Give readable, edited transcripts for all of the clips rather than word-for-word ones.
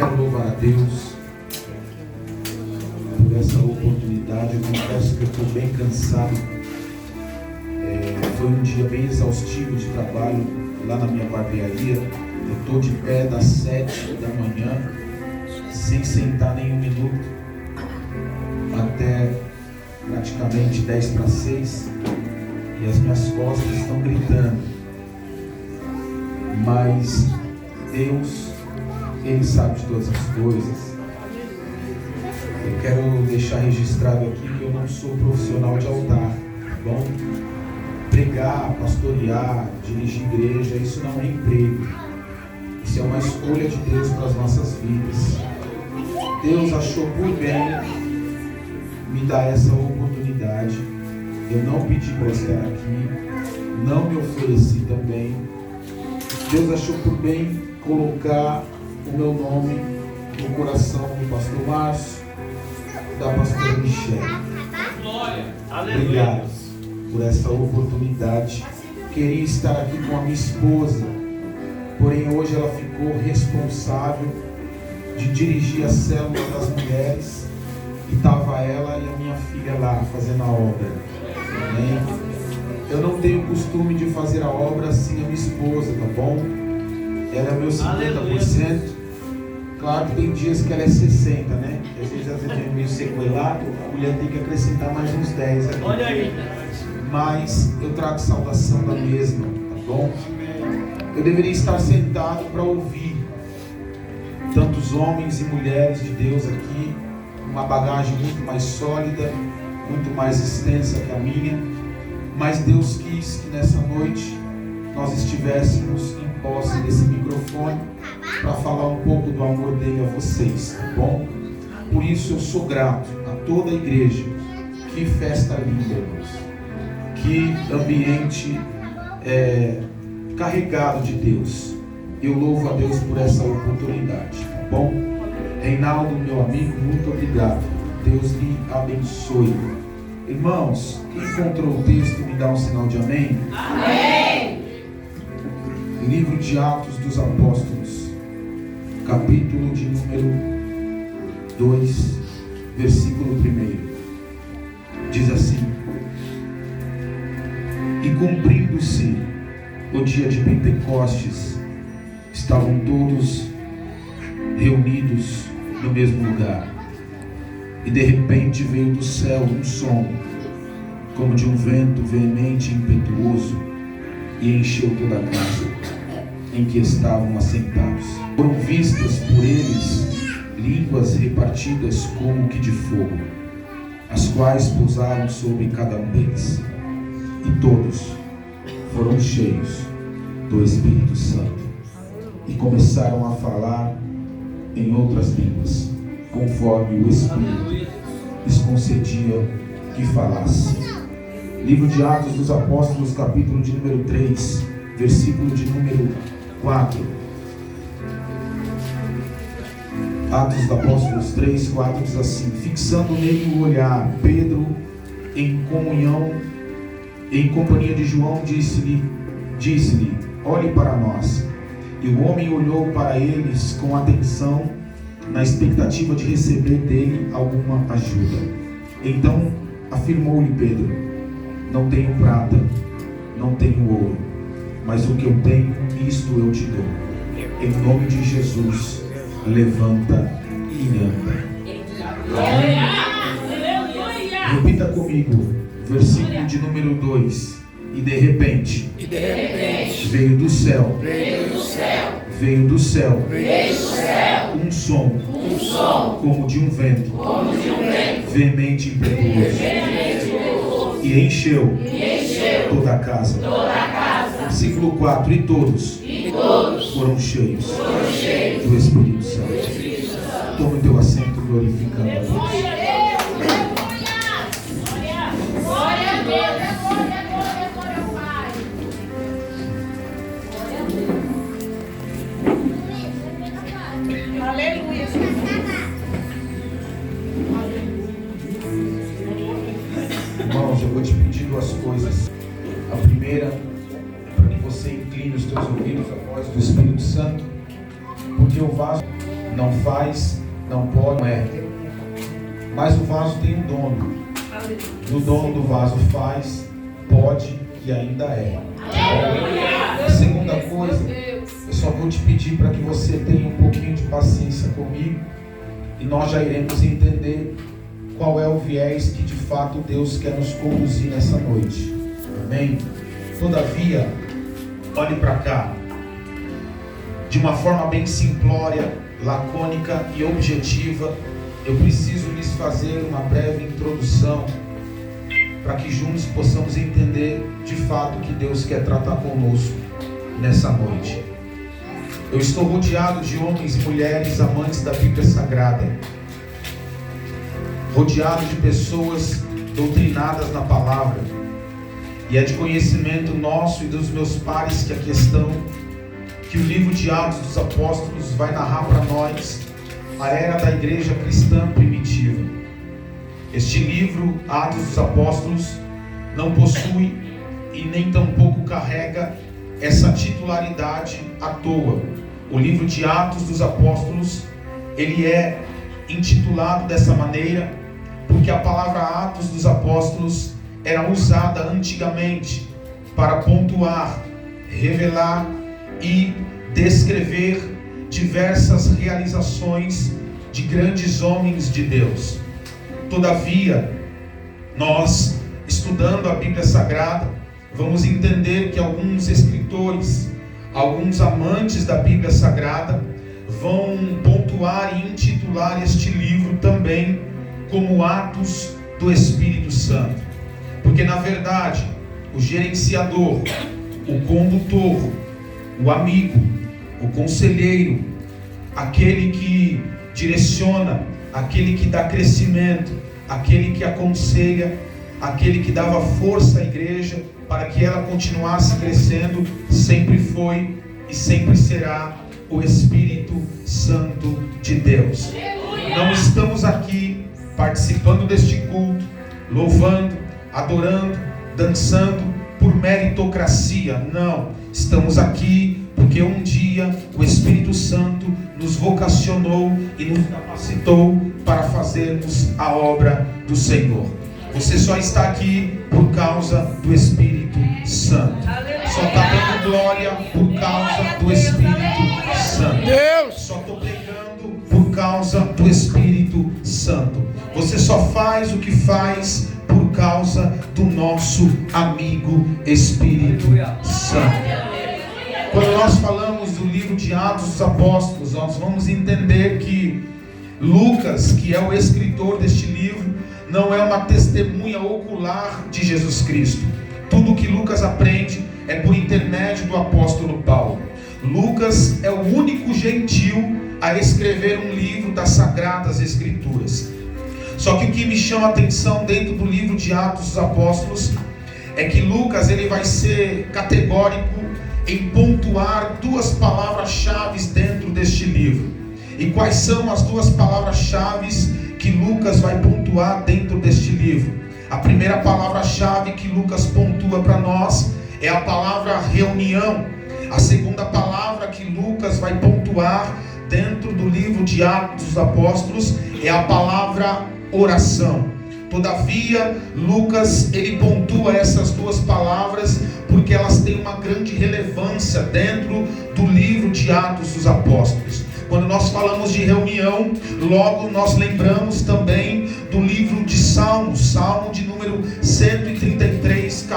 quero louvar a Deus por essa oportunidade. Eu confesso que eu estou bem cansado. Foi um dia bem exaustivo de trabalho lá na minha barbearia. Eu estou de pé das 7 da manhã, sem sentar nenhum minuto, até praticamente 10 para 6, e as minhas costas estão gritando. Mas Deus, Ele sabe de todas as coisas. Eu quero deixar registrado aqui que eu não sou profissional de altar, tá bom? Pregar, pastorear, dirigir igreja, isso não é emprego. Isso é uma escolha de Deus para as nossas vidas. Deus achou por bem me dar essa oportunidade. Eu não pedi para estar aqui, não me ofereci também. Deus achou por bem colocar o meu nome no coração do pastor Márcio, da pastora Michele. Obrigado por essa oportunidade. Queria estar aqui com a minha esposa, porém hoje ela ficou responsável de dirigir a célula das mulheres, e estava ela e a minha filha lá fazendo a obra. Amém? Eu não tenho costume de fazer a obra sem a minha esposa, tá bom? Ela é meu 50%. Claro que tem dias que ela é 60%, né? Às vezes é meio sequelado, a mulher tem que acrescentar mais uns 10 aqui. Olha aí. Mas eu trago saudação da mesma, tá bom? Eu deveria estar sentado para ouvir tantos homens e mulheres de Deus aqui, uma bagagem muito mais sólida, muito mais extensa que a minha, mas Deus quis que nessa noite nós estivéssemos em posse desse microfone para falar um pouco do amor dele a vocês, tá bom? Por isso eu sou grato a toda a igreja. Que festa linda, irmãos. Que ambiente carregado de Deus. Eu louvo a Deus por essa oportunidade, tá bom? Reinaldo, meu amigo, muito obrigado. Deus lhe abençoe. Irmãos, quem encontrou o texto me dá um sinal de amém? Amém! Livro de Atos dos Apóstolos, capítulo de número 2, versículo 1. Diz assim: E cumprindo-se o dia de Pentecostes, estavam todos reunidos no mesmo lugar. E de repente veio do céu um som, como de um vento veemente e impetuoso, e encheu toda a casa em que estavam assentados. Foram vistas por eles línguas repartidas como que de fogo, as quais pousaram sobre cada um deles. E todos foram cheios do Espírito Santo e começaram a falar em outras línguas, conforme o Espírito lhes concedia que falasse. Livro de Atos dos Apóstolos, capítulo de número 3, versículo de número 4. Atos dos Apóstolos 3, 4 diz assim: Fixando nele o olhar, Pedro, em companhia de João, disse-lhe, olhe para nós. E o homem olhou para eles com atenção, na expectativa de receber dele alguma ajuda. Então afirmou-lhe Pedro: Não tenho prata, não tenho ouro, mas o que eu tenho, isto eu te dou. Em nome de Jesus, levanta e anda. Repita comigo, versículo de número 2. E de repente, veio do céu, um som, como de um vento, veemente e impetuoso, e encheu toda a casa. Versículo 4. E todos foram cheios do Espírito Santo. Tome o teu assento, glorificando a Deus. Aleluia. Irmãos, eu vou te pedir duas coisas. A primeira é para que você incline os teus ouvidos à voz do Espírito Santo, porque o vaso não faz, não pode, não é. Mas o vaso tem um dono. E o dono do vaso faz, pode e ainda é. A segunda coisa, eu só vou te pedir para que você tenha um pouquinho de paciência comigo, e nós já iremos entender qual é o viés que de fato Deus quer nos conduzir nessa noite. Amém? Todavia, olhe para cá. De uma forma bem simplória, lacônica e objetiva, eu preciso lhes fazer uma breve introdução para que juntos possamos entender de fato o que Deus quer tratar conosco nessa noite. Eu estou rodeado de homens e mulheres amantes da Bíblia Sagrada, rodeado de pessoas doutrinadas na palavra, e é de conhecimento nosso e dos meus pares que aqui estão, que o livro de Atos dos Apóstolos vai narrar para nós a era da igreja cristã primitiva. Este livro, Atos dos Apóstolos, não possui e nem tampouco carrega essa titularidade à toa. O livro de Atos dos Apóstolos, ele é intitulado dessa maneira porque a palavra Atos dos Apóstolos era usada antigamente para pontuar, revelar e descrever diversas realizações de grandes homens de Deus. Todavia, nós, estudando a Bíblia Sagrada, vamos entender que alguns escritores, alguns amantes da Bíblia Sagrada, vão pontuar e intitular este livro também como Atos do Espírito Santo. Porque na verdade, o gerenciador, o condutor, o amigo, o conselheiro, aquele que direciona, aquele que dá crescimento, aquele que aconselha, aquele que dava força à igreja para que ela continuasse crescendo, sempre foi e sempre será o Espírito Santo de Deus. Não estamos aqui participando deste culto, louvando, adorando, dançando por meritocracia. Não, estamos aqui porque um dia o Espírito Santo nos vocacionou e nos capacitou para fazermos a obra do Senhor. Você só está aqui por causa do Espírito Santo. Só está dando glória por causa do Espírito Santo. Só estou pregando por causa do Espírito Santo. Você só faz o que faz por causa do nosso amigo Espírito Santo. Quando nós falamos do livro de Atos dos Apóstolos, nós vamos entender que Lucas, que é o escritor deste livro, não é uma testemunha ocular de Jesus Cristo. Tudo que Lucas aprende é por intermédio do apóstolo Paulo. Lucas é o único gentil a escrever um livro das Sagradas Escrituras. Só que o que me chama a atenção dentro do livro de Atos dos Apóstolos é que Lucas ele vai ser categórico em pontuar duas palavras-chave dentro deste livro. E quais são as duas palavras-chave que Lucas vai pontuar dentro deste livro? A primeira palavra-chave que Lucas pontua para nós é a palavra reunião. A segunda palavra que Lucas vai pontuar dentro do livro de Atos dos Apóstolos é a palavra oração. Todavia, Lucas ele pontua essas duas palavras porque elas têm uma grande relevância dentro do livro de Atos dos Apóstolos. Quando nós falamos de reunião, logo nós lembramos também do livro de Salmos, Salmo de número 133,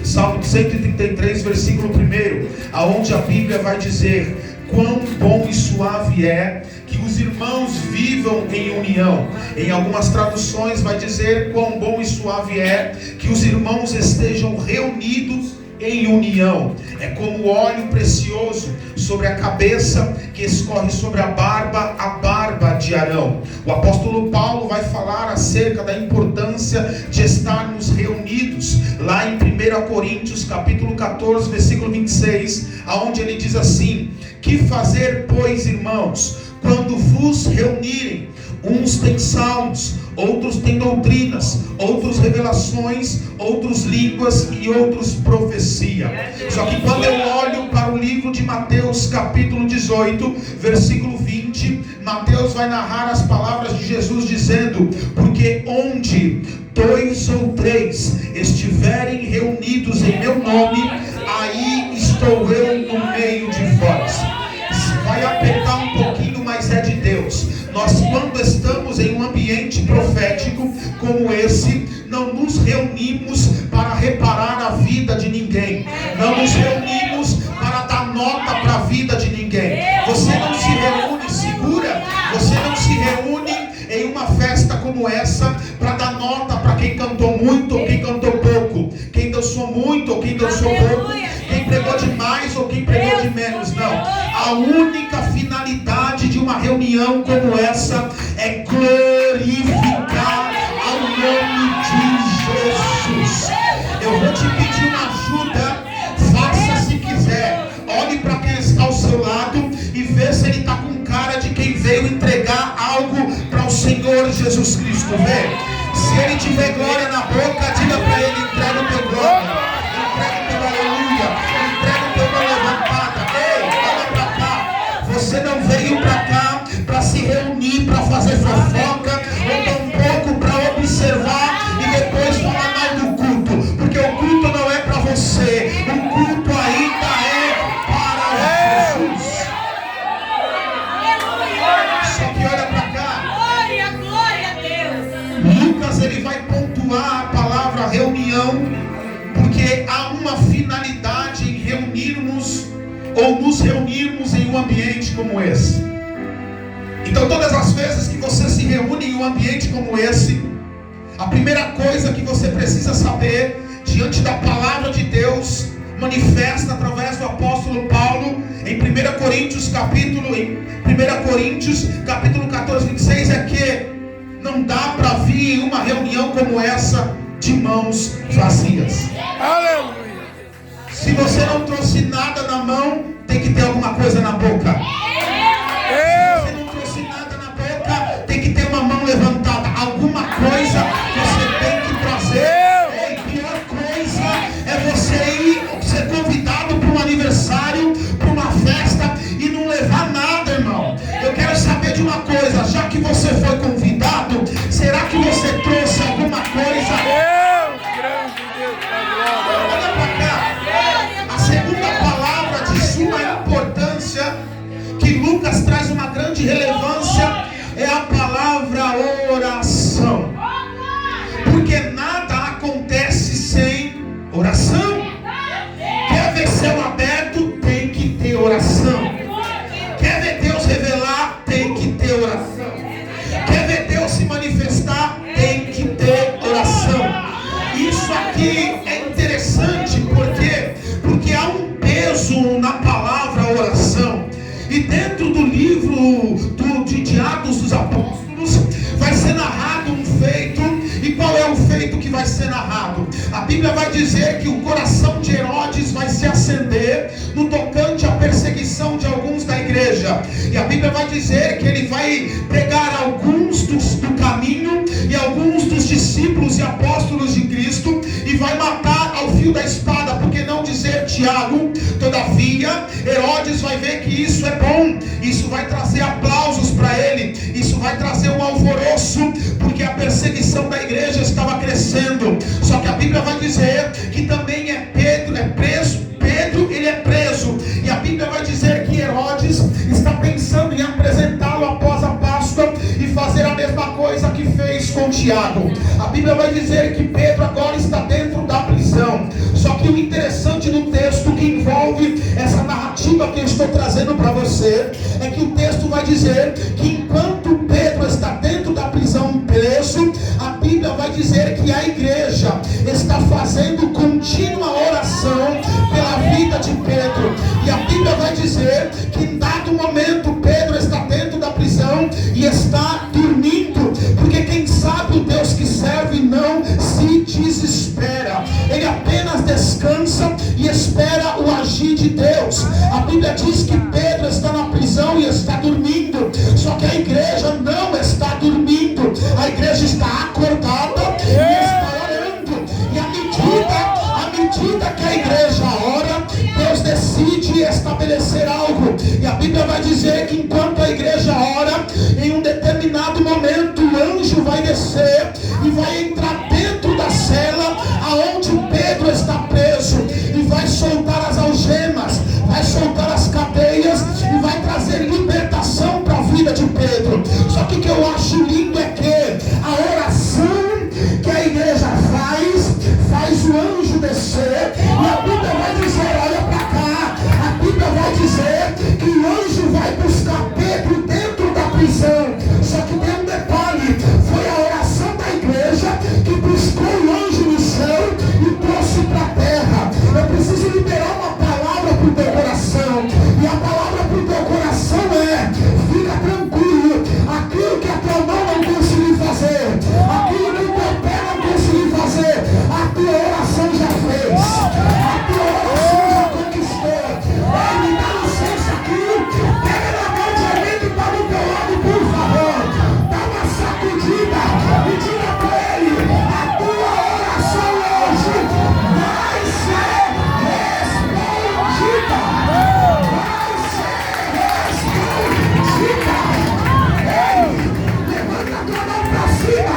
Salmo 133, versículo 1, aonde a Bíblia vai dizer: quão bom e suave é que os irmãos vivam em união. Em algumas traduções vai dizer: quão bom e suave é que os irmãos estejam reunidos em união. É como óleo precioso sobre a cabeça que escorre sobre a barba de Arão. O apóstolo Paulo vai falar acerca da importância de estarmos reunidos lá em 1 Coríntios capítulo 14 versículo 26, aonde ele diz assim: que fazer, pois, irmãos, quando vos reunirem? Uns têm salmos, outros têm doutrinas, outros revelações, outros línguas e outros profecia. Só que quando eu olho para o livro de Mateus capítulo 18, versículo 20, Mateus vai narrar as palavras de Jesus dizendo: porque onde 2 ou 3 estiverem reunidos em meu nome, aí estou eu no meio de vós. Vai apertar um pouquinho, mas é de Deus. Nós, quando estamos em um ambiente profético como esse, não nos reunimos para reparar a vida de ninguém, não nos reunimos para dar nota para a vida de ninguém. Você não se reúne, segura, você não se reúne em uma festa como essa para dar nota para quem cantou muito ou quem cantou pouco, quem dançou muito ou quem dançou pouco, quem pregou demais ou quem pregou de menos. Não. A única finalidade de uma reunião como essa é glorificar ao nome de Jesus. Eu vou te pedir uma ajuda, faça se quiser. Olhe para quem está ao seu lado e vê se ele está com cara de quem veio entregar algo para o Senhor Jesus Cristo. Vê? Se ele tiver glória na boca, diga para ele: entrega o teu glória, entrega o teu aleluia, entrega o teu mão levantada. Ei, olha para cá. Você não veio para cá para se reunir, para fazer fofoca, ou tampouco para observar e depois falar mal do culto, porque o culto não é para você, o culto ainda é para Jesus. Só que olha para cá. Glória a Deus. Lucas, ele vai pontuar a palavra reunião, porque há uma finalidade em reunirmos ou nos reunirmos em um ambiente como esse. Então, todas as vezes que você se reúne em um ambiente como esse, a primeira coisa que você precisa saber, diante da palavra de Deus, manifesta através do apóstolo Paulo, em 1 Coríntios capítulo 14, 26, é que não dá para vir em uma reunião como essa de mãos vazias. Aleluia! Se você não trouxe nada na mão, tem que ter alguma coisa na boca. Se você não trouxe nada na boca, tem que ter uma mão levantada. Alguma coisa você tem que trazer. Ei, pior coisa é você ir ser convidado para um aniversário, para uma festa e não levar nada, irmão. Eu quero saber de uma coisa: já que você foi convidado, será que você trouxe alguma coisa? Lucas traz uma grande relevância, é a palavra oração, porque nada acontece sem oração. Quer ver céu aberto? Tem que ter oração. Quer ver Deus revelar? Tem que ter oração. Quer ver Deus se manifestar? Tem que ter oração. Isso aqui é interessante, porque há um peso na palavra oração. E dentro do livro de Atos dos Apóstolos vai ser narrado um feito. E qual é o feito que vai ser narrado? A Bíblia vai dizer que o coração de Herodes vai se acender no tocante à perseguição de alguns da igreja. E a Bíblia vai dizer que ele vai pegar alguns do caminho e alguns dos discípulos e apóstolos de Cristo e vai matar ao fio da espada. Por que não dizer Tiago? Todavia, Herodes vai ver que isso é bom, isso vai trazer aplausos para ele, isso vai trazer um alvoroço, porque a perseguição da igreja estava crescendo. Só que a Bíblia vai dizer que também Pedro ele é preso, e a Bíblia vai dizer que Herodes está pensando em apresentá-lo após a Páscoa e fazer a mesma coisa que fez com Tiago. A Bíblia vai dizer que Pedro agora está dentro da prisão. Só que o interessante no texto que envolve essa narrativa que eu estou trazendo para você é que o texto vai dizer que enquanto Pedro está dentro da prisão preso, a Bíblia vai dizer que a igreja está fazendo contínua oração pela vida de Pedro. E a Bíblia vai dizer que em dado momento Pedro está dentro da prisão e está dormindo, porque quem sabe o Deus que serve não se desespera, ele apenas descansa e espera o agir de Deus. A Bíblia diz que Pedro está na prisão e está dormindo, só que a igreja não está dormindo. descer e vai entrar dentro da cela aonde Pedro está preso e vai soltar as algemas, vai soltar as cadeias e vai trazer libertação para a vida de Pedro. Só que o que eu acho lindo é que a oração que a igreja faz o anjo descer, e a Bíblia vai dizer, olha para cá, a Bíblia vai dizer que o anjo vai buscar Pedro dentro da prisão. Só que tem um detalhe, foi a oração da igreja que buscou o anjo no céu e trouxe para a terra. Eu preciso liberar uma palavra para o teu coração, e a palavra para o teu coração é: fica tranquilo, aquilo que a tua mão não conseguiu fazer, aquilo que o teu pé não conseguiu fazer, a tua oração já fez, a tua oração já conquistou. Me dá licença aqui, pega na mão de alguém que está do teu lado, por favor, dá uma sacudida e diga para ele: a tua oração hoje vai ser respondida, vai ser respondida. Ei, levanta a tua mão para cima,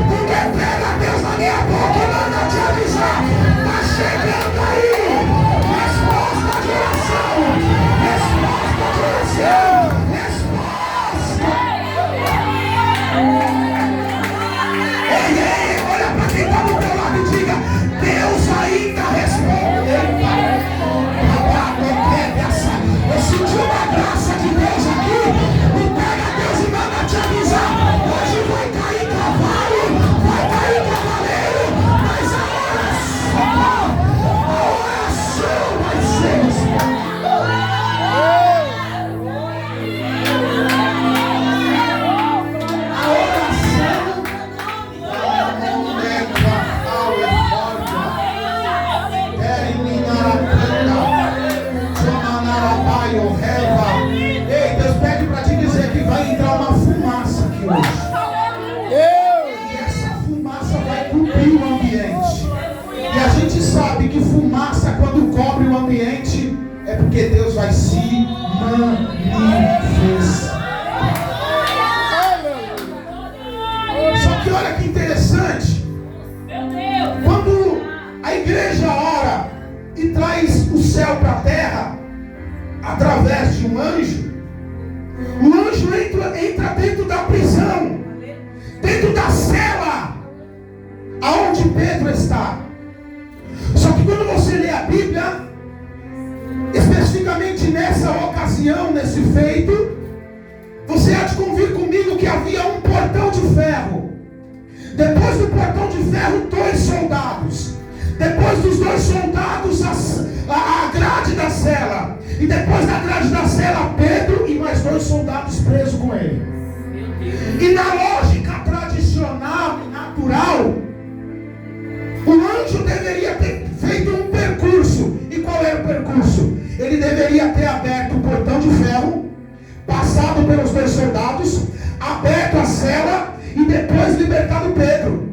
porque pega Deus na minha boca e manda te avisar, está chegando aí resposta de oração, resposta de oração, resposta. Ei, olha para quem está do teu lado e diga: Deus ainda responde. Eu senti uma graça de Deus aqui, e pega Deus e manda te avisar: hoje vai cair cavalo, vai cair cavaleiro, mas a oração vai ser respondida. Ei, Deus pede para te dizer que vai entrar uma fumaça aqui hoje. E essa fumaça vai cobrir o ambiente. E a gente sabe que fumaça, quando cobre o ambiente, é porque Deus vai se manifestar. Só que olha que interessante. Quando a igreja ora e traz o céu para a terra através de um anjo, o anjo entra dentro da prisão, dentro da cela aonde Pedro está. Só que quando você lê a Bíblia, especificamente nessa ocasião, nesse feito, você há de convir comigo que havia um portão de ferro. Depois do portão de ferro, 2 soldados. Depois dos 2 soldados, a grade da cela. E depois da grade da cela, Pedro e mais 2 soldados presos com ele. E na lógica tradicional e natural, o anjo deveria ter feito um percurso. E qual era o percurso? Ele deveria ter aberto o portão de ferro, passado pelos 2 soldados, aberto a cela e depois libertado Pedro.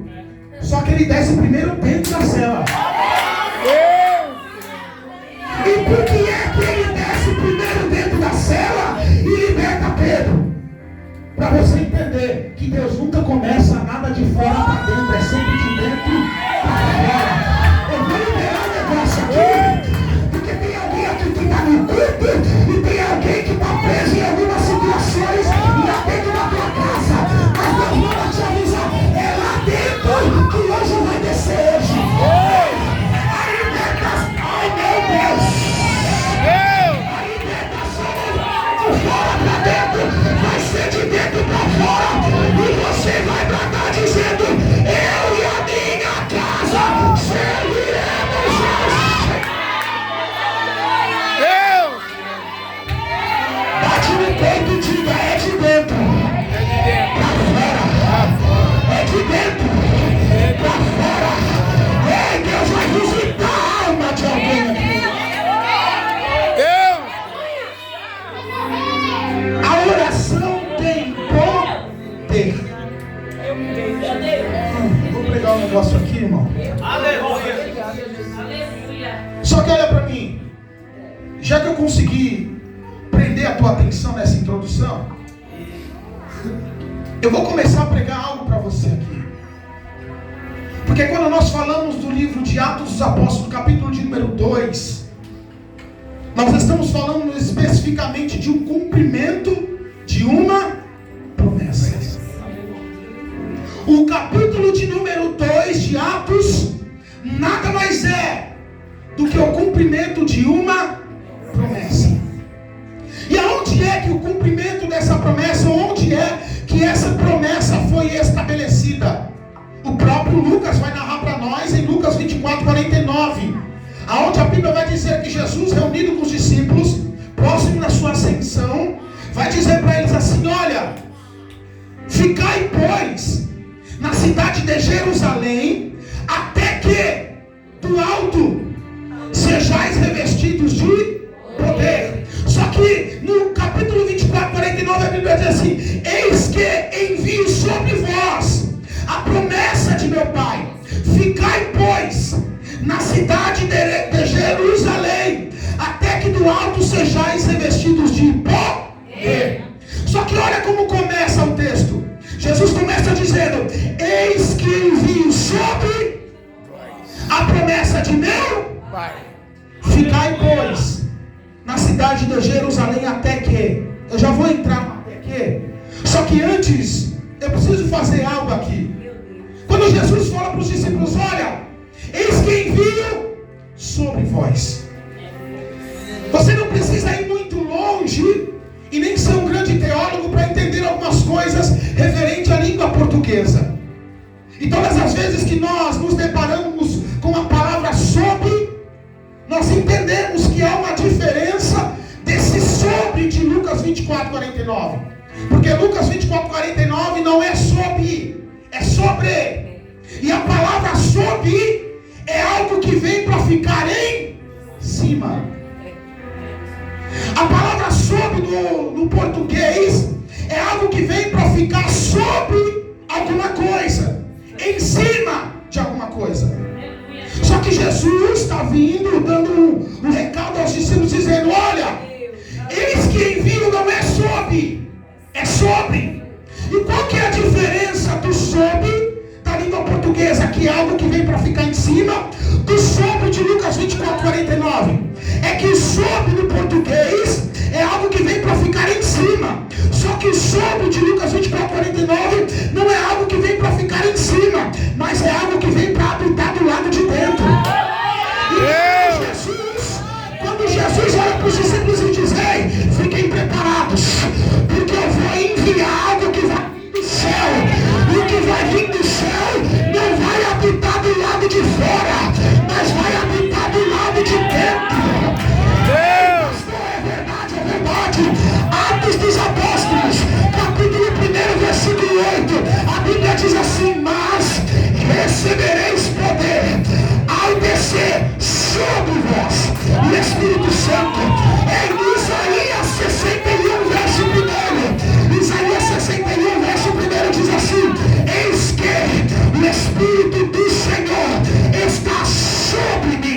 Só que ele desce primeiro dentro da cela. E por que é que ele desce primeiro dentro da cela e liberta Pedro? Para você entender que Deus nunca começa nada de fora para dentro, é sempre de dentro para fora. Eu vou liberar um negócio aqui, porque tem alguém aqui que está no culto e tem alguém que está preso em algumas situações lá dentro da tua casa. Mas Deus manda te avisar, é lá dentro que hoje vai descer hoje. A libertação, ai meu Deus! A libertação não vai de fora para dentro, vai ser de dentro para fora. E você vai estar dizendo: eu e a minha casa serviremos Deus. Bate no peito e diga: é de dentro para fora. É de dentro para fora. Ei, Deus vai visitar a alma de alguém aqui. A oração tem poder. Vou pregar um negócio aqui, irmão. Só que olha para mim. Já que eu consegui prender a tua atenção nessa introdução, Eu vou começar a pregar algo para você aqui. Porque quando nós falamos do livro de Atos dos Apóstolos, capítulo de número 2, nós estamos falando especificamente de um cumprimento de uma promessa. O capítulo de número 2 de Atos nada mais é do que o cumprimento de uma promessa. E aonde é que o cumprimento dessa promessa, onde é que essa promessa foi estabelecida? O próprio Lucas vai narrar para nós em Lucas 24:49, aonde a Bíblia vai dizer que Jesus, reunido com os discípulos, próximo da sua ascensão, vai dizer para eles assim: olha, ficai pois na cidade de Jerusalém, até que do alto sejais revestidos de poder. Só que no capítulo 24:49 a Bíblia diz assim: eis que envio sobre vós a promessa de meu Pai. Ficai pois na cidade de Jerusalém, até que do alto sejais revestidos de poder. Só que olha como começa o texto. Jesus começa dizendo: eis que envio sobre a promessa de meu Pai. Ficai pois na cidade de Jerusalém até que. Eu já vou entrar no até que. Só que antes eu preciso fazer algo aqui. Quando Jesus fala para os discípulos: olha, eis que envio sobre vós. Você não precisa ir muito longe e nem ser um grande teólogo para entender algumas coisas referente à língua portuguesa. E todas as vezes que nós nos deparamos com a palavra sobre, nós entendemos que há uma diferença desse sobre de Lucas 24:49. Porque Lucas 24:49 não é sobre, é sobre. E a palavra sobre é algo que vem para ficar em cima. A palavra sobre no português é algo que vem para ficar sobre alguma coisa, em cima de alguma coisa. Só que Jesus está vindo, dando um recado aos discípulos, dizendo: olha, eis que envio não é sobre, é sobre. E qual que é a diferença do sobre da língua portuguesa, que é algo que vem para ficar em cima, do sobre de Lucas 24:49? É que o sobre no português é algo que vem para ficar em cima. Só que o sobre de Lucas 24:49 não é algo que vem para ficar em cima, mas é algo que vem para habitar do lado de dentro. E quando Jesus olha para os discípulos e diz: ei, fiquem preparados, porque eu vou enviar algo que vai vir do céu. E o que vai vir do céu não vai habitar do lado de fora, mas vai habitar do lado de dentro. É verdade. Atos dos Apóstolos, capítulo 1, versículo 8, a Bíblia diz assim: mas recebereis poder ao descer sobre vós o Espírito Santo. Em Isaías 61, verso 1, Isaías 61, verso 1 diz assim: eis que o Espírito do Senhor está sobre mim.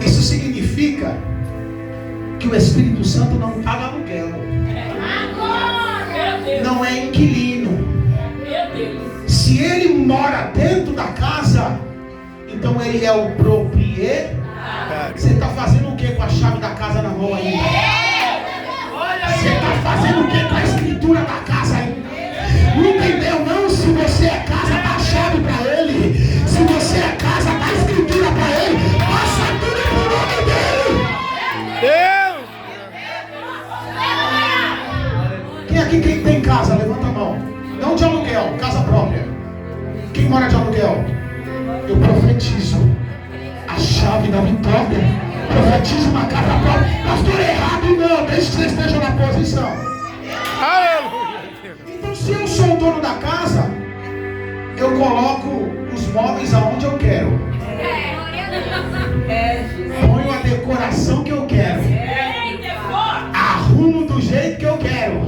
Isso significa que o Espírito Santo não paga aluguel. Não é inquilino. Se ele mora dentro da casa, então ele é o proprietário. Você está fazendo o que com a chave da casa na mão ainda? Você está fazendo o que com a escritura da casa ainda? Não entendeu não? Se você é casa, dá a chave para ele. Se você é casa, dá a escritura para ele. Passa tudo por nome dele. Deus! Quem aqui quem tem casa? Levanta a mão. Não de aluguel, casa própria. Quem mora de aluguel? Eu profetizo a chave da vitória. Profetizo uma casa própria. Pastor, errado não, desde que você esteja na posição. Então, se eu sou o dono da casa, eu coloco os móveis aonde eu quero. Ponho a decoração que eu quero. Arrumo do jeito que eu quero.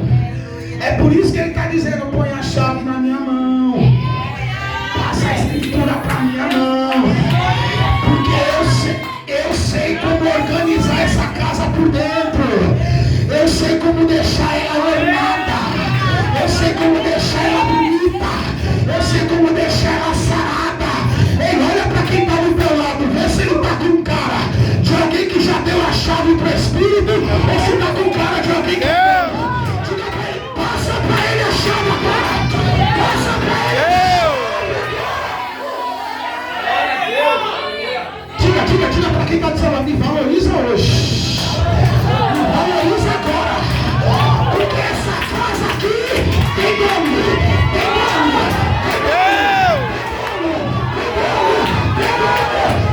É por isso que ele está dizendo: põe a chave na minha mão. Passa a escritura para minha mão. Porque eu sei como organizar essa casa por dentro. Eu sei como deixar ela ornada. Eu sei como deixar ela bonita. Eu sei como deixar ela sarada. Ei, olha para quem está do teu lado. Vê se ele está com cara de alguém que já deu a chave para o Espírito. Ou se está com cara de alguém que... Diga para ele, passa para ele a chave agora. Passa para ele. Diga para quem está do seu lado, me valoriza hoje. Me valoriza agora. Porque essa casa aqui tem nome. Tem nome.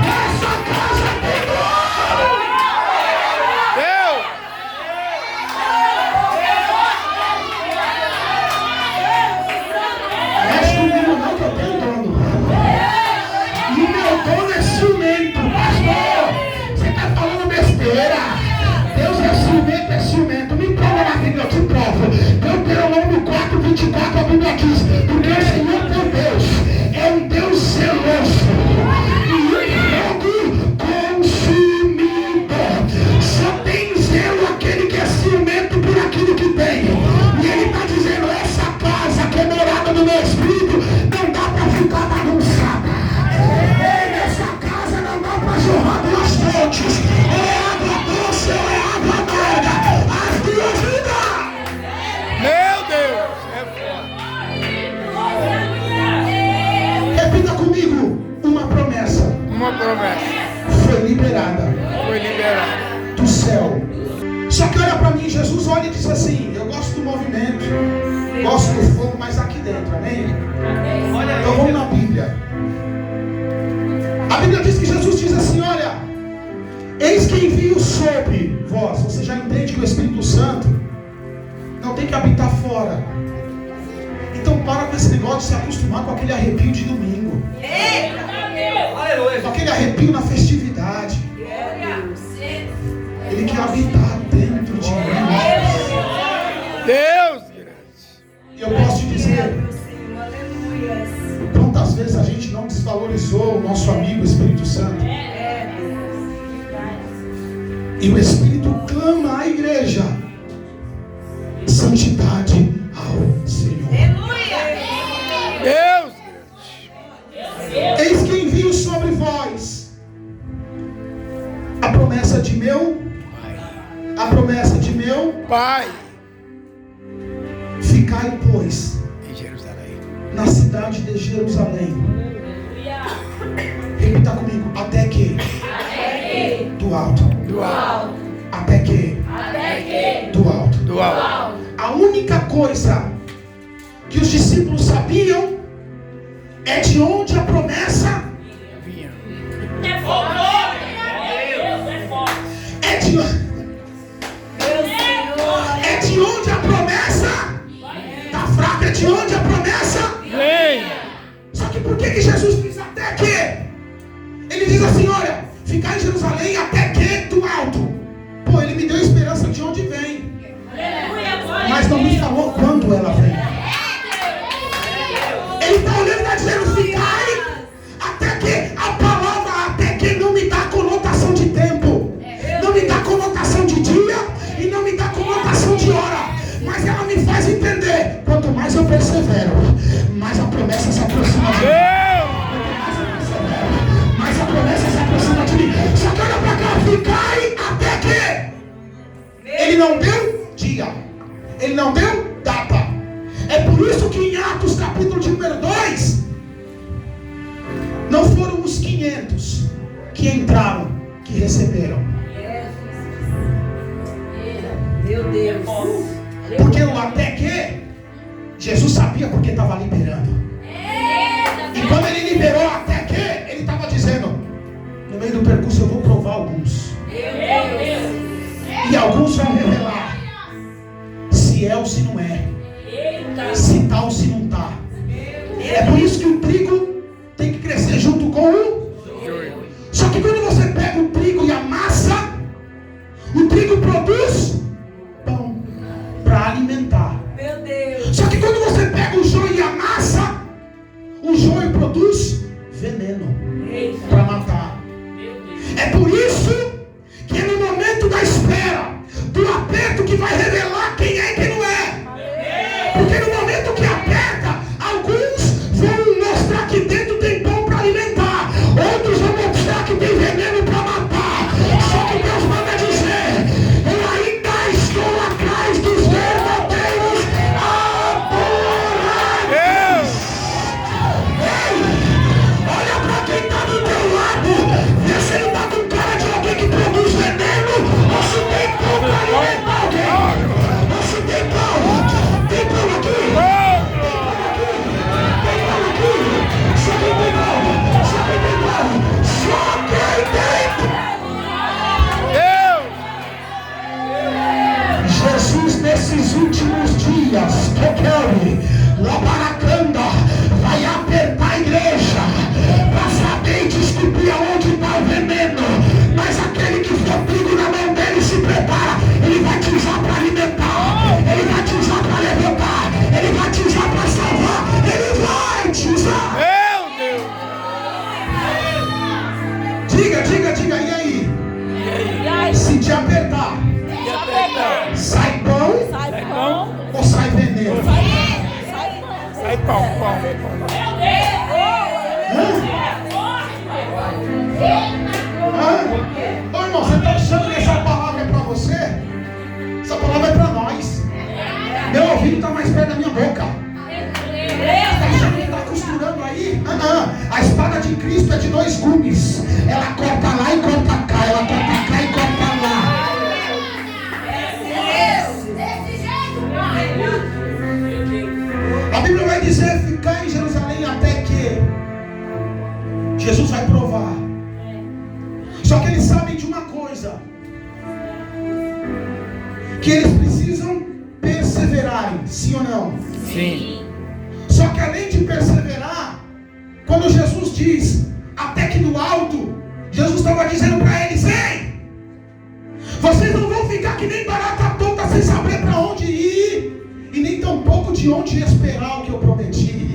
Essa casa tem nome. Mexe comigo não, que eu tenho dono. E o meu dono é ciumento. Você está falando besteira. Deus é ciumento. Me prova na Bíblia, eu te provo. Deuteronômio 4:24, a Bíblia diz: porque o Senhor teu Deus é um Deus zeloso e fogo consumidor. Só tem zelo aquele que é ciumento por aquilo que tem. E ele está dizendo: essa casa que é morada do meu Espírito não dá para ficar bagunçada. Essa casa não dá para jorrar duas fontes. Ou é água doce ou é água amarga. As duas vidas. Meu Deus. Repita comigo. Uma promessa. Foi liberada. Do céu. Só que olha para mim, Jesus olha e diz assim: eu gosto do movimento, gosto do fogo, mas aqui dentro, amém? Então vamos na Bíblia. A Bíblia diz que Jesus diz assim: olha, eis que envio sobre vós. Você já entende que o Espírito Santo não tem que habitar fora. Então para com esse negócio de se acostumar com aquele arrepio de domingo. Com aquele arrepio na festividade. Ele quer habitar dentro de mim. Deus! E eu posso te dizer, quantas vezes a gente não desvalorizou o nosso amigo Espírito Santo. E o Espírito clama à igreja: santidade ao Senhor. Deus! Eis que envio sobre vós a promessa de meu Pai. Ficai, pois, Em Jerusalém. na cidade de Jerusalém. Repita comigo: até que do alto. Até que do alto. A única coisa que os discípulos sabiam é de onde a promessa Vinha. é de onde a promessa tá fraca, é de onde a promessa Vem. Só que por que Jesus diz até que? Ele diz assim: olha, ficar em Jerusalém até que do alto. Pô, ele me deu esperança de onde vem, mas não me falou quando ela vem. Ele está olhando e está dizendo: ficai até que. A palavra até que não me dá conotação de tempo. não deu dia, ele não deu data. É por isso que em Atos capítulo de número 2, não foram os 500 que entraram, que receberam. Meu Deus. Porque o até que, Jesus sabia porque estava liberando. E quando ele liberou até que, ele estava dizendo, no meio do percurso eu vou provar alguns. E alguns vão revelar se é ou se não é, se tá ou se não tá. É por isso que o trigo tem que crescer junto com o. Só que quando você pega o trigo e amassa, o trigo produz pão para alimentar. Só que quando você pega o joio e amassa, o joio produz veneno para matar. É por isso que é no momento da espera, do aperto, que vai revelar quem é e quem não é. Porque no momento que aperta, alguns vão mostrar que dentro tem pão para alimentar, outros vão mostrar que tem veneno para matar. Só que Deus manda dizer: eu ainda estou atrás dos verdadeiros adoradores. Ei, olha para quem está do teu lado, vê se ele está com cara de alguém que produz veneno, ou se tem pão para alimentar alguém. Ou se tem pão aqui. Tem pão aqui. Só quem tem pão. Só quem tem pão. Só quem tem pão. Jesus, nesses últimos dias, Toqueuri, Labaracanda, vai apertar a igreja para saber e descobrir aonde está o veneno. Mas aquele que for trigo na mão dele, se prepara. Ele vai te usar para alimentar, ele vai te usar para levantar, ele vai te usar para salvar, ele vai te usar. Diga, e aí? Se te apertar, sai pão ou sai veneno? Sai pão. Ô irmão, você está achando que essa palavra é para você? Essa palavra é para nós. Meu ouvido está mais perto da minha boca. Está achando que está costurando aí? A espada de Cristo é de 2 gumes. Ela corta lá e corta cá. Ela corta cá e corta lá. A Bíblia vai dizer: ficar em Jerusalém até que Jesus vai provar. Só que eles sabem de uma coisa, que eles precisam perseverarem, sim ou não? Sim. Só que além de perseverar, quando Jesus diz até que do alto, Jesus estava dizendo para eles: ei, vocês não vão ficar que nem barata tonta sem saber para onde ir, e nem tampouco de onde esperar o que eu prometi.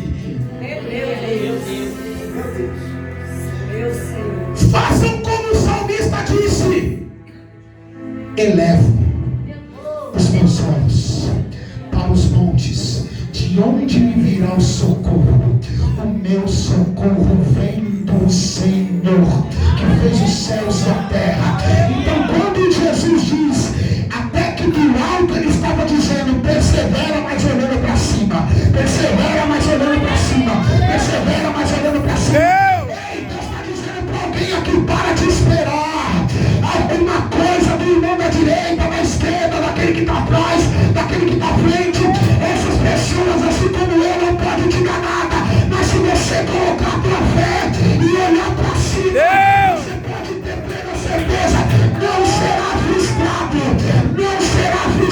Meu Senhor. Façam como o salmista disse: elevo os meus olhos para os montes, de onde me virá o socorro? O meu socorro vem do Senhor, que fez os céus e a terra. Então quando Jesus diz até que do alto, ele estava dizendo: persevera, mas olhando para cima. Persevera, mas olhando para cima. Persevera, mas olhando para cima. Alguém aqui para de esperar alguma coisa do irmão da direita, da esquerda, daquele que está atrás, daquele que está à frente. Essas pessoas, assim como eu, não podem te dar nada. Mas se você colocar a tua fé e olhar para cima, você pode ter plena certeza: não será frustrado, não será frustrado.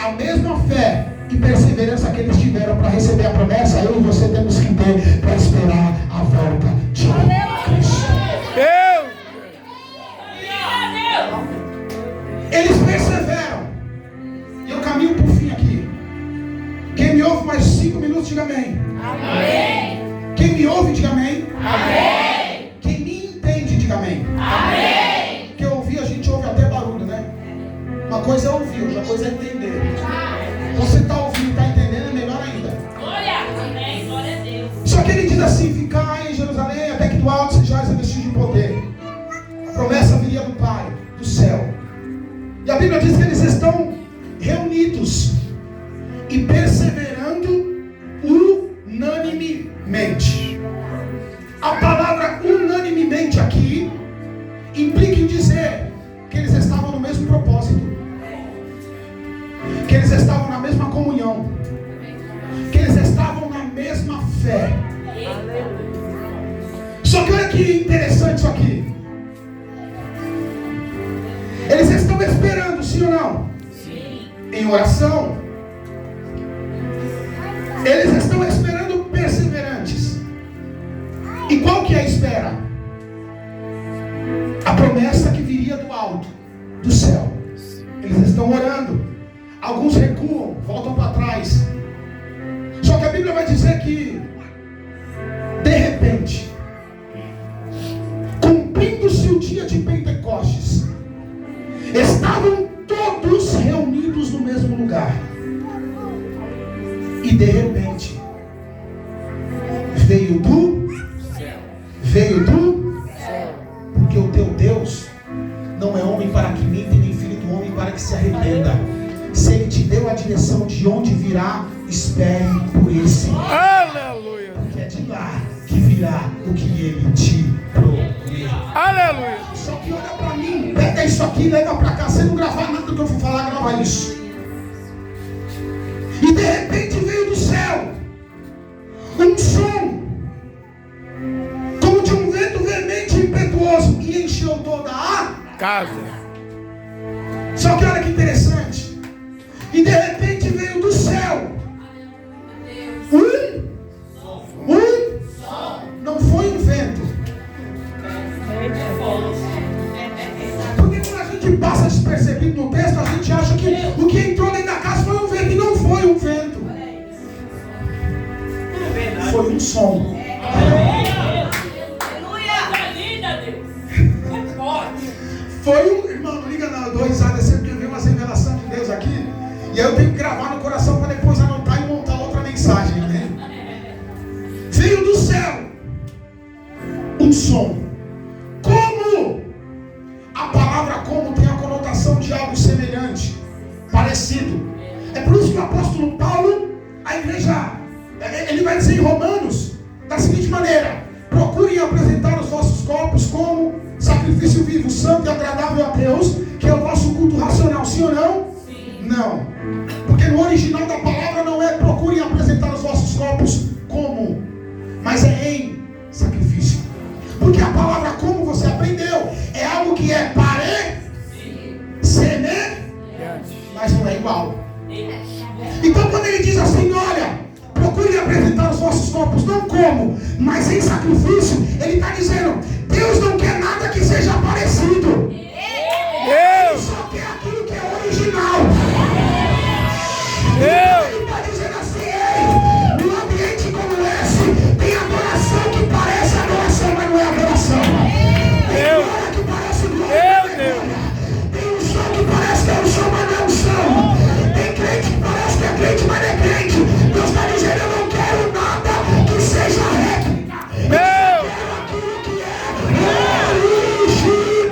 a mesma fé e perseverança que eles tiveram para receber a promessa, eu e você temos que ter para esperar a volta de Cristo. Deus! Eles perseveram. E eu caminho por fim aqui. Quem me ouve mais 5 minutos, diga amém. Amém. Quem me ouve, diga amém. Amém. Quem me entende, diga amém. Amém. Porque ouvir, a gente ouve até barulho, né? Uma coisa é ouvir, outra coisa é entender. Você está ouvindo e está entendendo, é melhor ainda. Glória. Glória a Deus. Só que ele diz assim: ficai em Jerusalém até que do alto sejais revestidos de poder. A promessa viria do Pai, do céu. E a Bíblia diz que eles estão reunidos e perseverando unanimemente. A palavra unanimemente aqui implica em dizer que eles estavam no mesmo propósito, que eles estavam na mesma comunhão, que eles estavam na mesma fé. Só que olha que interessante isso aqui. Eles estão esperando, sim ou não? Sim. Em oração. Eles estão esperando perseverantes. E qual que é a espera? A promessa que viria do alto, do céu. Eles estão orando. Alguns recuam, voltam para trás. Só que a Bíblia vai dizer que, de repente, cumprindo-se o dia de Pentecostes, estavam todos reunidos no mesmo lugar. E de repente veio do céu. Porque o teu Deus não é homem para que minta, nem filho do homem para que se arrependa. Se ele te deu a direção de onde virá, espere por esse. Aleluia! Porque é de lá que virá o que ele te prometeu. Aleluia! Só que olha pra mim, pega isso aqui e leva pra cá. Se não gravar nada do que eu for falar, grava isso. E de repente veio do céu um som, como de um vento veemente e impetuoso, e encheu toda a Casa. Só que olha que interessante. E de repente veio do céu não foi um vento. Porque quando a gente passa despercebido no texto, a gente acha que o que entrou dentro da casa foi um vento. E não foi um vento. Foi um som. Foi um... Irmão, não liga não, eu dou risada sempre que vem uma revelação de Deus aqui. E aí eu tenho que gravar no coração para depois anotar e montar outra mensagem, né? Veio do céu um som. Como? A palavra como tem a conotação de algo semelhante, parecido. É por isso que o apóstolo Paulo, a igreja, ele vai dizer em Romanos da seguinte maneira: procurem apresentar os vossos corpos como sacrifício vivo, santo e agradável a Deus, que é o vosso culto racional. Sim ou não? Sim. Não. Porque no original da palavra não é procurem apresentar os vossos corpos como, mas é em sacrifício. Porque a palavra como você aprendeu é algo que é semelhante, mas não é igual. Então quando ele diz assim, olha, procure apresentar os vossos corpos não como, mas em sacrifício, ele está dizendo, Deus não quer nada que seja parecido. Ele só quer aquilo que é original. Ele está dizendo assim, ei, num ambiente como esse, tem adoração que parece adoração, mas não é adoração. Tem glória que parece glória, tem um som que parece que é um som, mas não é um som. Tem crente que parece que é crente, mas não é crente. Deus está dizendo, eu não quero nada que seja réplica. Eu quero aquilo que é original.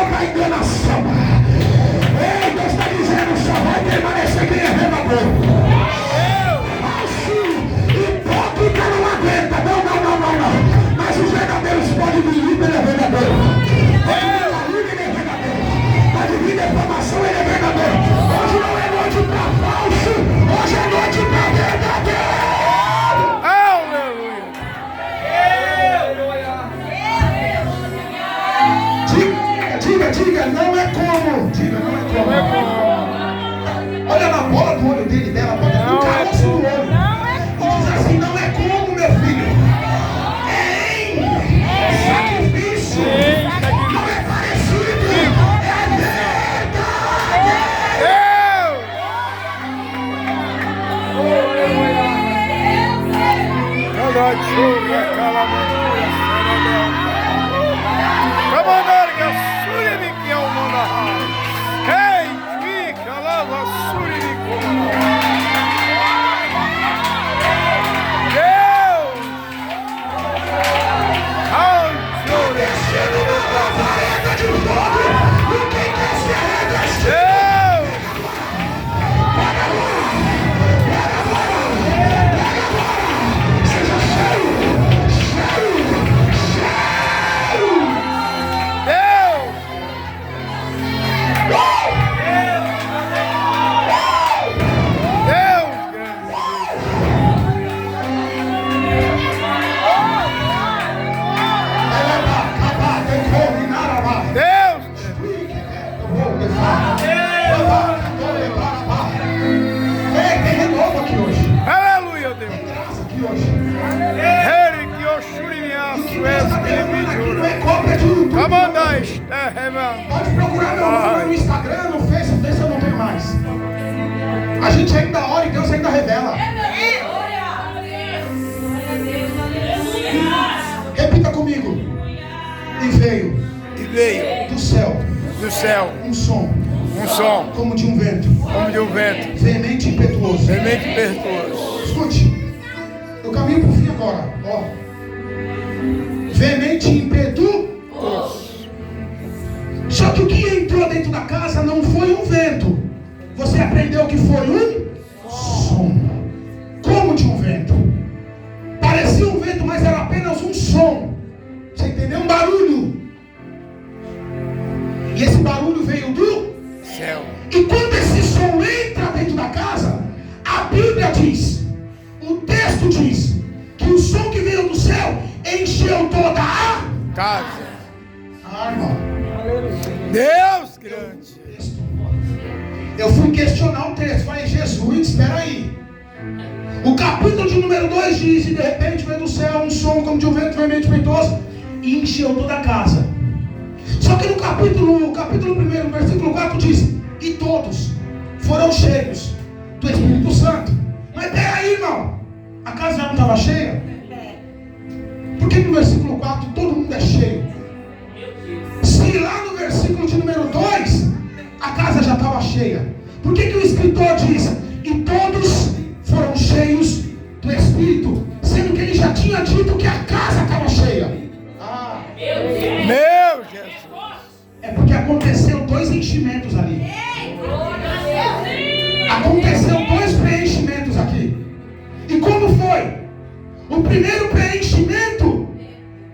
para enganação. Ei, Deus está dizendo, só vai permanecer quem é verdadeiro. Falso, hipócrita não aguenta. Não. Mas os verdadeiros podem vir, ele é verdadeiro. Ele é verdadeiro. Pode vir defamação, ele é verdadeiro. Hoje não é noite para falso, hoje é noite para verdadeiro. Aleluia. Diga, não é como. Diga, não é como. Olha na bola do olho dele, dela, no caroço do olho. E diz assim, não é como, meu filho. É sacrifício. Não é parecido. É Pode procurar meu nome no Instagram, no Facebook, eu não tenho mais. A gente ainda ora e Deus ainda revela. Repita comigo. E veio do céu um som como de um vento, veemente e impetuoso. Escute, eu caminho para o fim agora. Ó. Veemente e impetuoso. Só que o que entrou dentro da casa não foi um vento. Você aprendeu que foi um som. Como de um vento. Parecia um vento, mas era apenas um som. Você entendeu? Um barulho. E esse barulho veio do céu. E quando esse som entra dentro da casa, a Bíblia diz, o texto diz, que o som que veio do céu encheu toda a casa. Irmão. Deus grande. Eu fui questionar o texto. Falei, Jesus, espera aí. O capítulo de número 2 diz, e de repente veio do céu um som como de um vento veemente impetuoso e encheu toda a casa. Só que no capítulo 1, versículo 4 diz, e todos foram cheios do Espírito Santo. Mas peraí, irmão, a casa já não estava cheia? Por que no versículo 4 todo mundo é cheio? Se lá no versículo de número 2 a casa já estava cheia, por que o escritor diz, e todos foram cheios do Espírito, sendo que ele já tinha dito que a casa estava cheia? Meu Jesus. É porque aconteceu 2 enchimentos ali. Aconteceu 2 preenchimentos aqui. E como foi? O primeiro preenchimento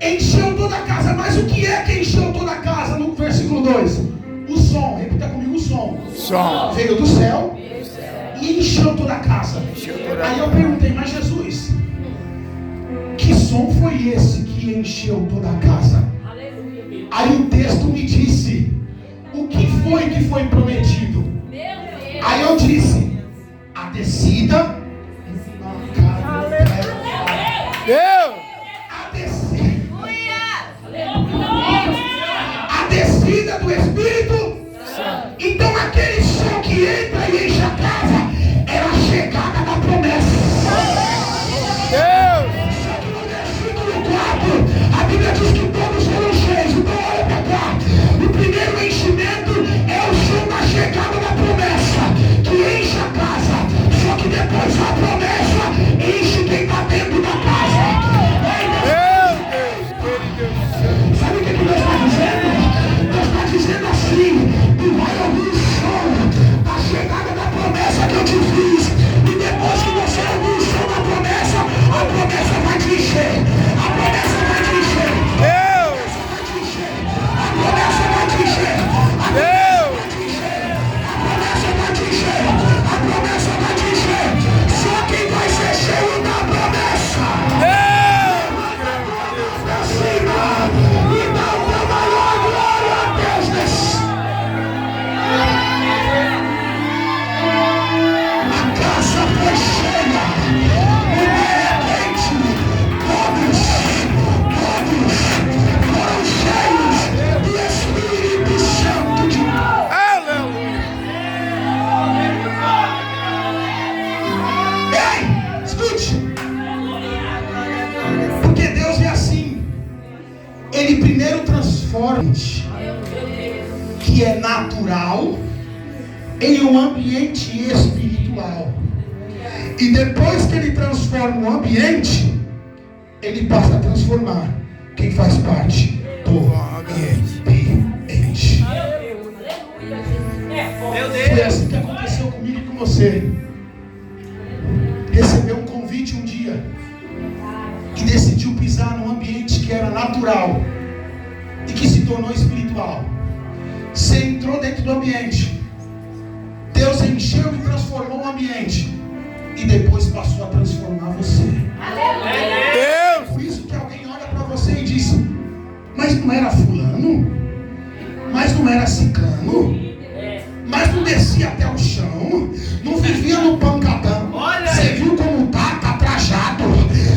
encheu toda a casa. Mas o que é que encheu toda a casa no versículo 2? O som, repita comigo, o som. Veio do céu e encheu toda a casa. Aí eu perguntei, mas Jesus, que som foi esse que encheu toda a casa? Aí o texto me disse, o que foi prometido? Aí eu disse, a descida. Deus. A descida do Espírito. Então aquele som que entra e enche a casa era a chegada da promessa. Deus. Só que no versículo 4 a Bíblia diz que todos foram cheios. Então olha para cá. O primeiro enchimento é o som da chegada da promessa, que enche a casa. Só que depois que é natural em um ambiente espiritual. E depois que ele transforma o ambiente, ele passa a transformar quem faz parte do ambiente. Foi assim que aconteceu comigo e com você. Recebeu um convite um dia e decidiu pisar num ambiente que era natural e que se tornou espiritual. Você entrou dentro do ambiente, Deus encheu e transformou o ambiente, e depois passou a transformar você. Deus! Por isso que alguém olha para você e diz: mas não era fulano? Mas não era ciclano? Mas não descia até o chão? Não vivia no pancadão? Você viu como tá trajado?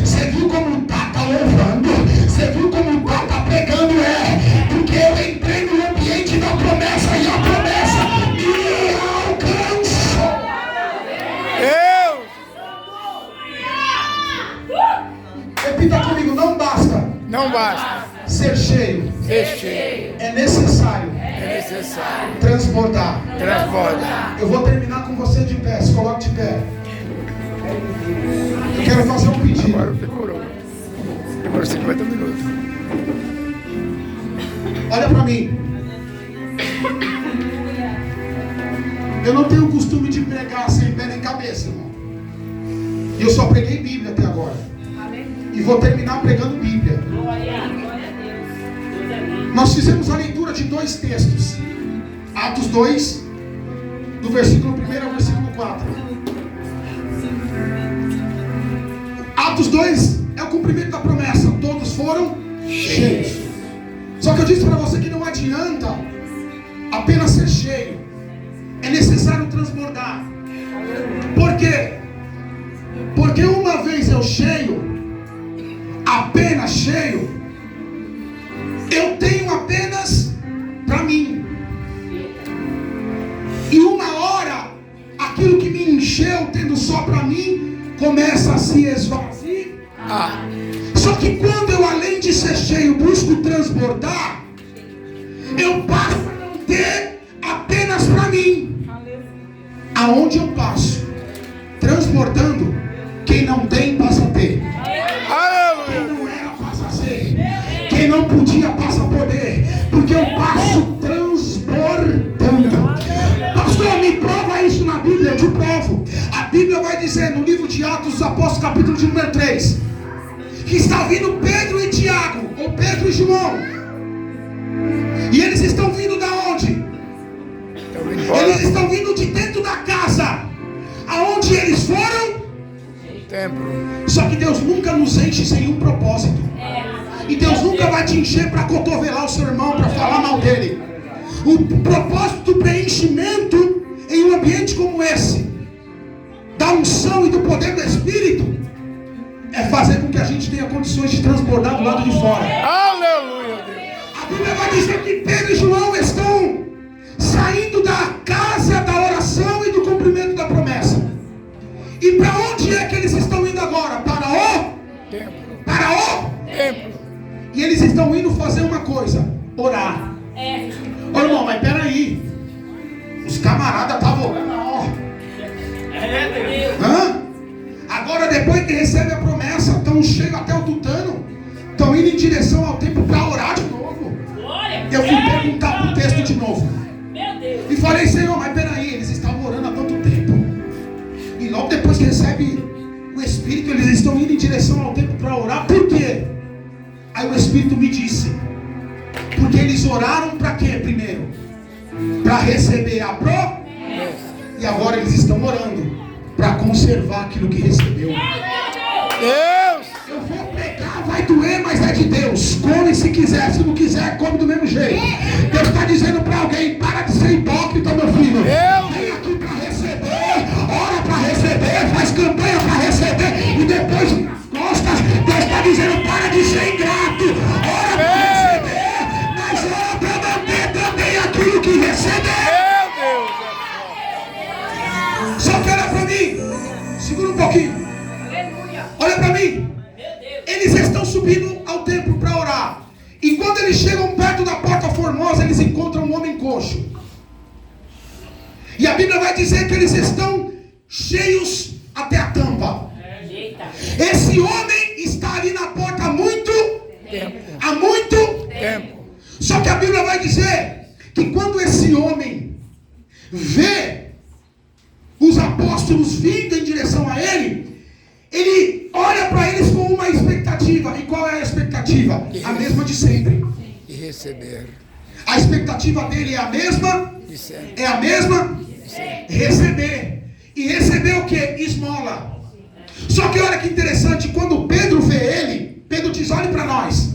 Você viu como tá louvando? Você viu como tá pegando? Porque eu entrei no ambiente da promessa e a promessa me alcançou. Deus! Repita comigo: não basta Não basta ser cheio, ser cheio. é necessário É necessário transbordar. transbordar. Eu vou terminar com você de pé. Se coloque de pé. Eu quero fazer um pedido. Agora demorou. Demorou 50 minutos. Olha para mim. Eu não tenho o costume de pregar sem pé nem cabeça, irmão. Eu só preguei Bíblia até agora. E vou terminar pregando Bíblia. Nós fizemos a leitura de 2 textos. Atos 2, do versículo 1 ao versículo 4. Atos 2 é o cumprimento da promessa. Todos foram cheios. Só que eu disse para você que não adianta apenas ser cheio. É necessário transbordar. Por quê? Porque uma vez eu cheio, apenas cheio, eu tenho apenas para mim. E uma hora, aquilo que me encheu tendo só para mim, começa a se esvaziar. Só que quando eu, além de ser cheio, busco transbordar, eu passo a não ter apenas para mim. Aonde eu passo, transbordando, quem não tem passa a ter. Quem não era passa a ser. Quem não podia passa a poder. Porque eu passo transbordando. Pastor, me prova isso na Bíblia. Eu te provo. A Bíblia vai dizer no livro de Atos dos Apóstolos, capítulo de número 3, que está vindo Pedro e Tiago, ou Pedro e João. E eles estão vindo da onde? Eles estão vindo de dentro da casa. Aonde eles foram? Templo. Só que Deus nunca nos enche sem um propósito. E Deus nunca vai te encher para cotovelar o seu irmão, para falar mal dele. O propósito do preenchimento em um ambiente como esse, da unção e do poder do Espírito, é fazer com que a gente tenha condições de transbordar do lado de fora. Aleluia, Deus. A Bíblia vai dizer que Pedro e João estão saindo da casa da oração e do cumprimento da promessa. E para onde é que eles estão indo agora? Para o Templo. Para o Templo. E eles estão indo fazer uma coisa: orar. Ô irmão, mas peraí, os camaradas estavam orando, ó. Agora depois que recebe a promessa, estão chegando até o tutano, estão indo em direção ao templo para orar de novo. Eu fui perguntar pro texto de novo e falei: Senhor, mas peraí, eles estavam orando há tanto tempo, e logo depois que recebe o Espírito, eles estão indo em direção ao templo para orar. Por quê? Aí o Espírito me disse: porque eles oraram para quê primeiro? Para receber a promessa. E agora eles estão orando para conservar aquilo que recebeu. Deus. Eu vou pregar, vai doer, mas é de Deus. Come se quiser, se não quiser, come do mesmo jeito. Deus está dizendo para alguém: para de ser hipócrita, meu filho. Vem aqui para receber, ora para receber, faz campanha para receber, e depois nas costas, Deus está dizendo: para de ser ingrato, ora para receber, mas ora para manter também aquilo que recebeu. Só que olha para mim, segura um pouquinho. Olha para mim. Eles estão subindo ao templo para orar. E quando eles chegam perto da porta formosa, eles encontram um homem coxo. coxo. E a Bíblia vai dizer que eles estão cheios até a tampa. Eita. Esse homem está ali na porta há muito Tempo. Só que a Bíblia vai dizer que quando esse homem vê os apóstolos vindo em direção a ele, ele olha para eles com uma expectativa. E qual é a expectativa? A mesma de sempre. E receber. A expectativa dele é a mesma? De sempre. É a mesma? Receber. E receber o que? Esmola. Só que olha que interessante, quando Pedro vê ele, Pedro diz, olhe para nós.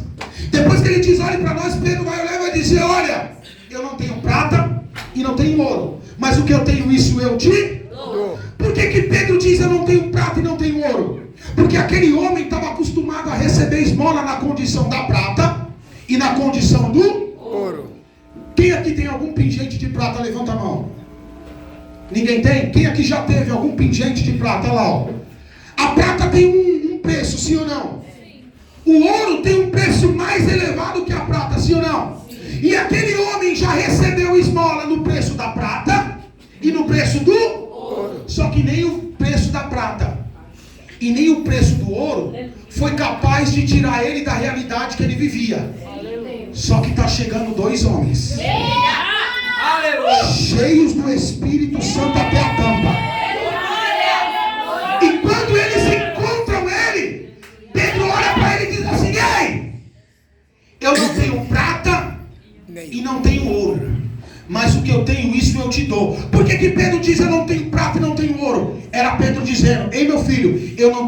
Depois que ele diz, olhe para nós, Pedro vai olhar e vai dizer, olha, eu não tenho prata e não tenho ouro, mas o que eu tenho, isso eu te Dou. Por que Pedro diz, eu não tenho prata e não tenho ouro? Porque aquele homem estava acostumado a receber esmola na condição da prata e na condição do Ouro. Quem aqui tem algum pingente de prata? Levanta a mão. Ninguém tem? Quem aqui já teve algum pingente de prata? Olha lá, ó. A prata tem um preço, sim ou não? O ouro tem um preço mais elevado que a prata, sim ou não? E aquele homem já recebeu esmola no preço da prata e no preço do ouro. Só que nem o preço da prata e nem o preço do ouro foi capaz de tirar ele da realidade que ele vivia. Só que está chegando dois homens cheios do Espírito Santo até a tampa. E quando eles encontram ele, Pedro olha para ele e diz assim, ei, eu não tenho prata e não tenho ouro, mas o que eu tenho, isso eu te dou. Por que Pedro diz, eu não tenho prata e não tenho ouro? Era Pedro dizendo, ei meu filho, eu não tenho